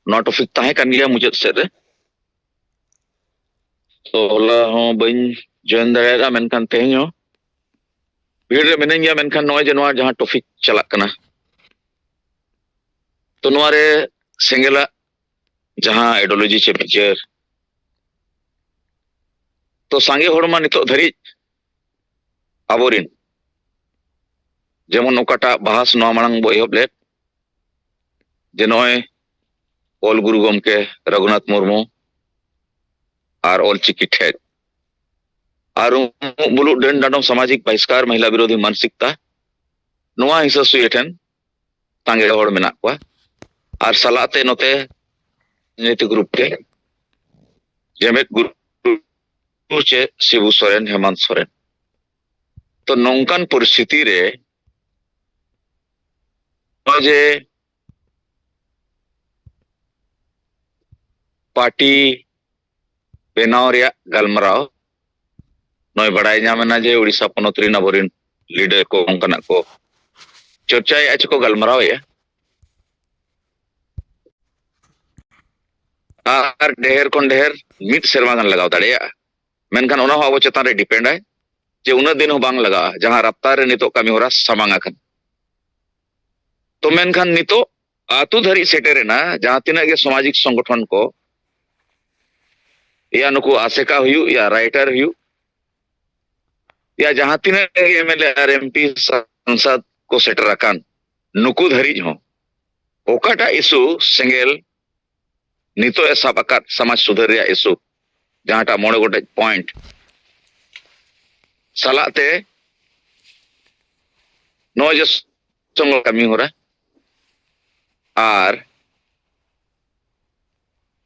not topic ताहे kan gaya मुझे set रे तो होला हो बइन जॉइन दाड़ेगा मेनखान तेहनो भीड़ रे मिनाइन गया मेनखान नॉय जनवा जहां टॉपिक चलाक कना तो नोरे सेंगेला जहां आइडियोलॉजी चे पिक्चर तो सांगे होड़मा नितो धरी आबोरिन जेमन ओकाटा बहास नो मांग बो एहब लेट जे नॉय ऑल गुरु गमके रघुनाथ मुर्मू और ऑल चिकी ठेज और बुलु डेन डाडम सामाजिक बहिष्कार महिला विरोधी मानसिकता नोआ हिस्सा सुयेठन तांगे होड़ मेना को और सलाते नोते नीति ग्रुप के जेमेट गुरु चे शिबू सोरेन हेमंत सोरेन तो नौकान परिस्थिति रे जे पार्टी बेनाव रिया गलमराव नय बड़ाई नामेना जे उड़ीसा पनत रिन अबोरिन लीडर को अंकना को चर्चाय आज को गलमराव है आर ढेर कोन ढेर मिट सेरमा गन लगाव दाड़ेया मेनखान ओना हो अबो चेतान रे डिपेंड है जे उना दिन हो बांग लगा जहां रफ्तार रे नितो कमी होरा समांगा खन तो मेनखान नितो आतु धरी सेटेरेना जहां तिना के सामाजिक संगठन को या नुकु आसेका हुयु या राइटर हुयु या जहां तिना एमएलए और एमपी सांसद को सेटर अकान नुकु धरी हो ओकाटा इशू सेंगेल नितो एसाब अकात समाज सुधार रे इशू जहांटा मोड़े गोटे पॉइंट सलाते नो जे संग कमी होरा आर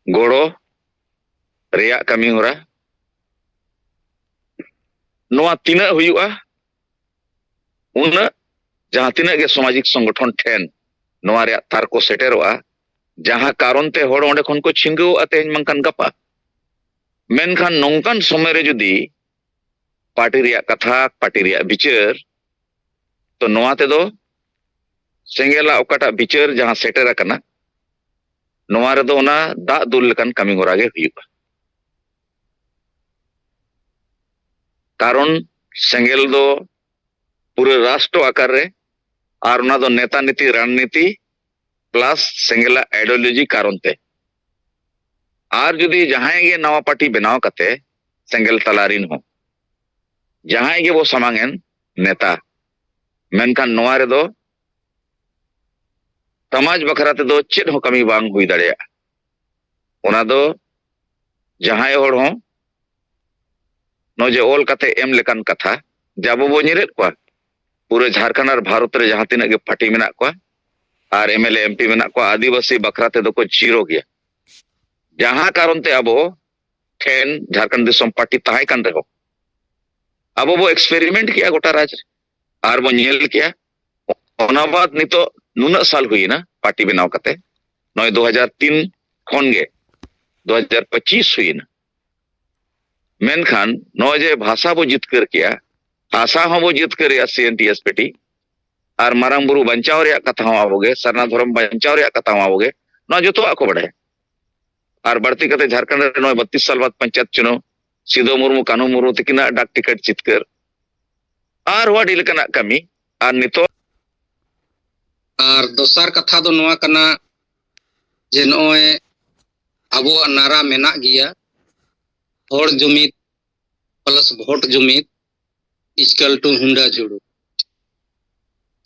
गोड़ो रिया कमी होरा नोआ तिना हुयुआ उना जहां तिना के सामाजिक संगठन ठेन नोआ रे तार को सेटेरोआ जहां कारण ते होड़ ओंडे खन को छिंगो अते मंकन गपा मेनखान नौकान समय रे जुदी पार्टी रिया कथा पार्टी रिया विचार तो नोआ ते दो सेंगेला ओकाटा विचार जहां सेटेरा कना नोआ रे दो ओना दा दुल लकन कमी होरा गे हुयुआ कारण सेंगेल दो पूरे राष्ट्र आकार रे और ओना दो नेता नीति रणनीति प्लस सेंगेला आइडियोलॉजी कारण ते और जुदी जहां गे नवा पार्टी बनाव कते सेंगेल तलारिन हो जहां गे वो समांगेन नेता मेनखान नोआ रे दो समाज बखरा ते दो चेद हो कमी बांग हुई दाड़ेया ओना दो जहां होड़ हो नोजे ओल कते एम लेकान कथा जाबो बो निरेत को पूरे झारखंड और भारत रे जहां तिना के पार्टी मेना को और एमएलए एमपी मेना को आदिवासी बखरा ते दो को जीरो गया जहां कारण ते अबो ठेन झारखंड दिसम पार्टी ताहाय कान रहो अबो वो एक्सपेरिमेंट किया गोटा राज और वो नेल किया ओना बाद नितो नुना साल हुई ना पार्टी बनाव कते नय 2003 खन गे 2025 हुई ना मेनखान नय जे भाषा बो जितकर किया आशा हो बो जितकर या सीएनटीएस पेटी और मारांग बुरु बंचाव रे कथा हो आबोगे सरना धर्म बंचाव रे कथा हो आबोगे न जतो आको बड़े और बढ़ती कते झारखंड रे नय 32 साल बाद पंचायत चुनाव सिदो मुर्मू कानू मुर्मू तिकिना डाक टिकट जितकर और वाडी लेकना कमी और नितो और दोसर कथा दो नोआ कना जे नोए अबो नारा मेना गिया होड़ Jumit plus vote Jumit equal to हुंडा जुड़ू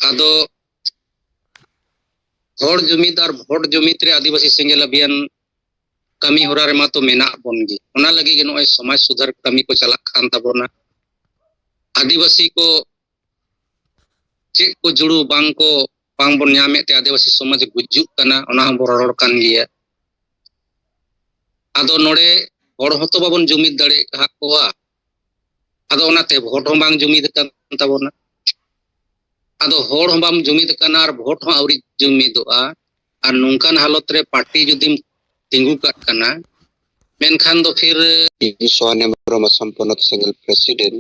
आदो होड़ जुमित और वोट जुमित रे आदिवासी सेंगेल अभियान कमी होरा रे मा तो मेना बनगी ओना लगी के नोए समाज सुधार कमी को चला खान तबोना आदिवासी को चेक को जुड़ू बांग को बांग बन न्यामे ते आदिवासी समाज गुजुक कना ओना हम रोड़ कान गिया आदो नोड़े होड़ होतो बाबन जुमित दाड़े हा कोआ आदो ओनाते वोट हो बांग जुमित कान तबोना आदो होड़ हो बाम जुमित काना और वोट हो आवरी जुमिदोआ और नोंकान हालत रे पार्टी जुदिम तिंगु काट कना मेनखान दो फिर सोने मरम असम पनत सेंगल प्रेसिडेंट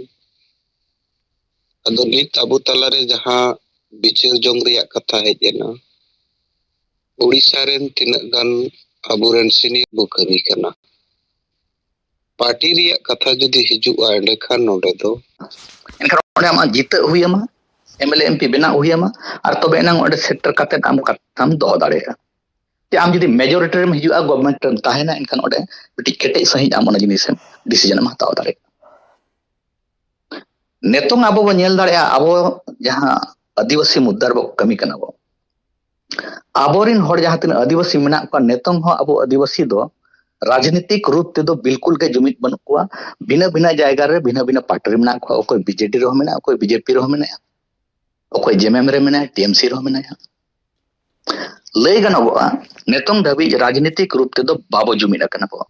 अदो नित अबु तला रे जहां बिचार जोंग रिया कथा है जेना उड़ीसा रेन तिना गान aburen senior bu kami kana party riya katha jodi hijua ende khan node do एनखान ओंडे आमा जीत हुयमा एमएलए एमपी बना हुयमा और तबे एनांग ओंडे सेक्टर काते आम कथाम दो दाड़ेगा ते आम जदि मेजोरिटी रेम हिजुआ गवर्नमेंट रेम ताहेना एनखान ओंडे बिटि केटे सही आम ओना जिनिस डिसीजन एम हताव दाड़े नेतों आबो बो नेल दाड़े आबो जहां आदिवासी मुद्दा रे बो कमी कना बो आबोरिन हर जहां तीन आदिवासी मेना को नेतों हो आबो आदिवासी दो राजनीतिक रूप ते दो बिल्कुल के जुमित बन को भिना भिना जायगा रे भिना भिना पार्टी रे मेना को कोई बीजेडी रो मेना कोई बीजेपी रो मेना कोई जेएमएम रे मेना टीएमसी रो मेना लय गनोगा नेतों धाबी राजनीतिक रूप ते दो बाबो जुमिना कना बो